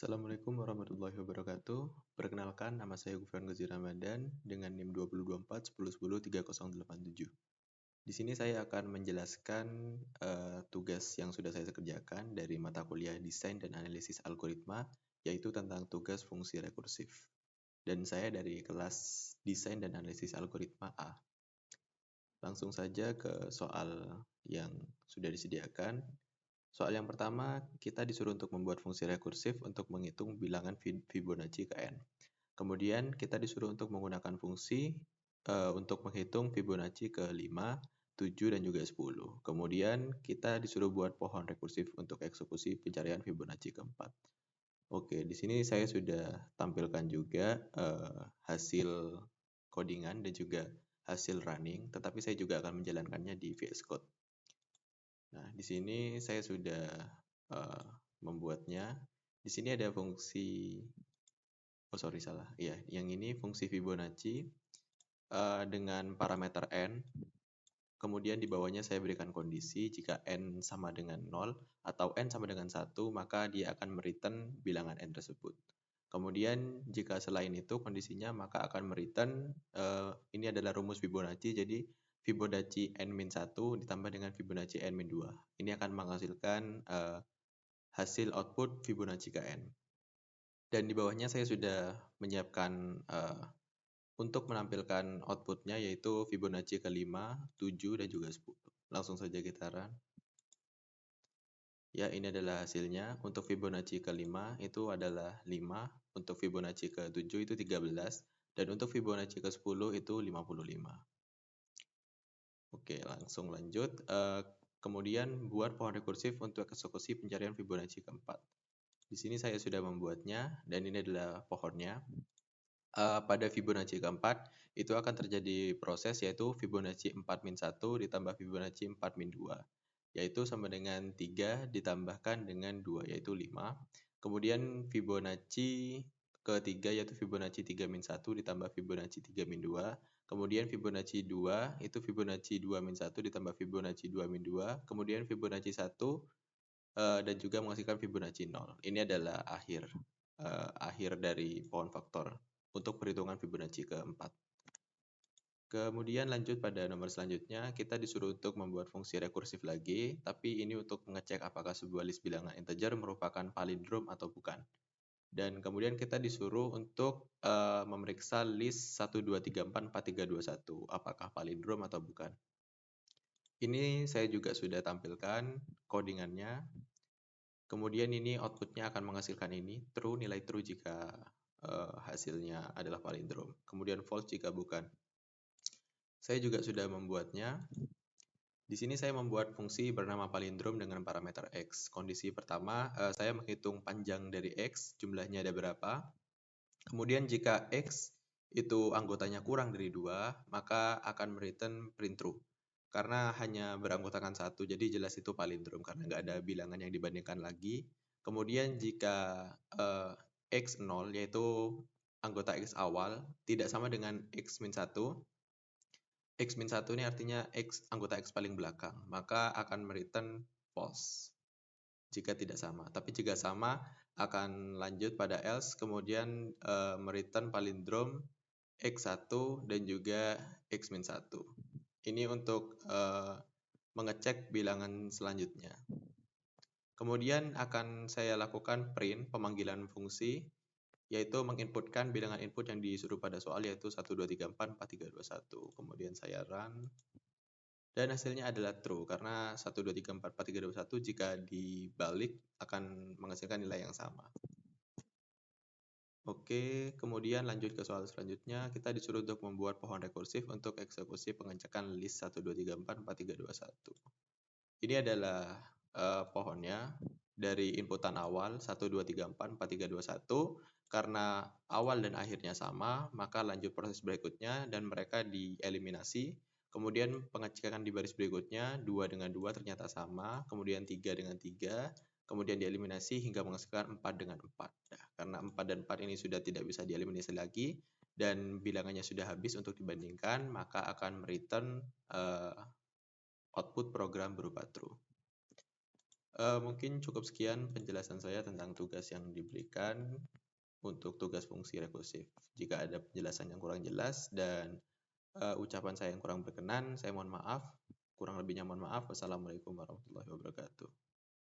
Assalamualaikum warahmatullahi wabarakatuh. Perkenalkan, nama saya Gufran Ghazi Ramadan dengan NIM 2024 1010 3087. Di sini saya akan menjelaskan tugas yang sudah saya kerjakan dari mata kuliah Desain dan Analisis Algoritma, yaitu tentang tugas fungsi rekursif. Dan saya dari kelas Desain dan Analisis Algoritma A. Langsung saja ke soal yang sudah disediakan. Soal yang pertama, kita disuruh untuk membuat fungsi rekursif untuk menghitung bilangan Fibonacci ke n. Kemudian kita disuruh untuk menggunakan fungsi untuk menghitung Fibonacci ke 5, 7, dan juga 10. Kemudian kita disuruh buat pohon rekursif untuk eksekusi pencarian Fibonacci keempat. Oke, di sini saya sudah tampilkan juga hasil codingan dan juga hasil running, tetapi saya juga akan menjalankannya di VS Code. Nah, di sini saya sudah membuatnya. Di sini ada fungsi, salah. Ya, yang ini fungsi Fibonacci dengan parameter n. Kemudian di bawahnya saya berikan kondisi jika n sama dengan 0 atau n sama dengan 1, maka dia akan mereturn bilangan n tersebut. Kemudian jika selain itu kondisinya, maka akan mereturn ini adalah rumus Fibonacci, jadi Fibonacci n-1 ditambah dengan Fibonacci n-2. Ini akan menghasilkan hasil output Fibonacci ke n. Dan di bawahnya saya sudah menyiapkan untuk menampilkan outputnya, yaitu Fibonacci ke 5, 7, dan juga 10. Langsung saja kita run. Ya, ini adalah hasilnya. Untuk Fibonacci ke 5 itu adalah 5, untuk Fibonacci ke 7 itu 13, dan untuk Fibonacci ke 10 itu 55. Oke, langsung lanjut. Kemudian buat pohon rekursif untuk eksekusi pencarian Fibonacci keempat. Di sini saya sudah membuatnya, dan ini adalah pohonnya. Pada Fibonacci keempat, itu akan terjadi proses yaitu Fibonacci 4-1 ditambah Fibonacci 4-2, yaitu sama dengan 3 ditambahkan dengan 2, yaitu 5. Kemudian Fibonacci ketiga yaitu Fibonacci 3-1 ditambah Fibonacci 3-2. Kemudian Fibonacci 2 itu Fibonacci 2-1 ditambah Fibonacci 2-2. Kemudian Fibonacci 1 dan juga menghasilkan Fibonacci 0. Ini adalah akhir dari pohon faktor untuk perhitungan Fibonacci keempat. Kemudian lanjut pada nomor selanjutnya, kita disuruh untuk membuat fungsi rekursif lagi, tapi ini untuk mengecek apakah sebuah list bilangan integer merupakan palindrom atau bukan. Dan kemudian kita disuruh untuk memeriksa list 1, 2, 3, 4, 4, 3, 2, 1, apakah palindrom atau bukan. Ini saya juga sudah tampilkan codingannya. Kemudian ini outputnya akan menghasilkan ini, true, nilai true jika hasilnya adalah palindrom. Kemudian false jika bukan. Saya juga sudah membuatnya. Di sini saya membuat fungsi bernama palindrom dengan parameter x. Kondisi pertama, saya menghitung panjang dari x, jumlahnya ada berapa. Kemudian jika x itu anggotanya kurang dari 2, maka akan mereturn print true. Karena hanya beranggotakan 1, jadi jelas itu palindrom karena nggak ada bilangan yang dibandingkan lagi. Kemudian jika x 0, yaitu anggota x awal, tidak sama dengan x-1, x-1 ini artinya anggota x paling belakang, maka akan mereturn false jika tidak sama. Tapi jika sama, akan lanjut pada else, kemudian mereturn palindrom x1 dan juga x-1. Ini untuk mengecek bilangan selanjutnya. Kemudian akan saya lakukan print pemanggilan fungsi, yaitu menginputkan bilangan input yang disuruh pada soal, yaitu 1, 2, 3, 4, 4, 3, 2, 1. Kemudian saya run. Dan hasilnya adalah true, karena 1, 2, 3, 4, 4, 3, 2, 1 jika dibalik akan menghasilkan nilai yang sama. Oke, kemudian lanjut ke soal selanjutnya. Kita disuruh untuk membuat pohon rekursif untuk eksekusi pengecekan list 1, 2, 3, 4, 4, 3, 2, 1. Ini adalah pohonnya dari inputan awal 1, 2, 3, 4, 4, 3, 2, 1. Karena awal dan akhirnya sama, maka lanjut proses berikutnya dan mereka dieliminasi. Kemudian pengecekan di baris berikutnya, 2 dengan 2 ternyata sama, kemudian 3 dengan 3, kemudian dieliminasi hingga menghasilkan 4 dengan 4. Nah, karena 4 dan 4 ini sudah tidak bisa dieliminasi lagi, dan bilangannya sudah habis untuk dibandingkan, maka akan mereturn output program berupa true. Mungkin cukup sekian penjelasan saya tentang tugas yang diberikan untuk tugas fungsi rekursif. Jika ada penjelasan yang kurang jelas dan ucapan saya yang kurang berkenan, saya mohon maaf. Kurang lebihnya mohon maaf. Wassalamualaikum warahmatullahi wabarakatuh.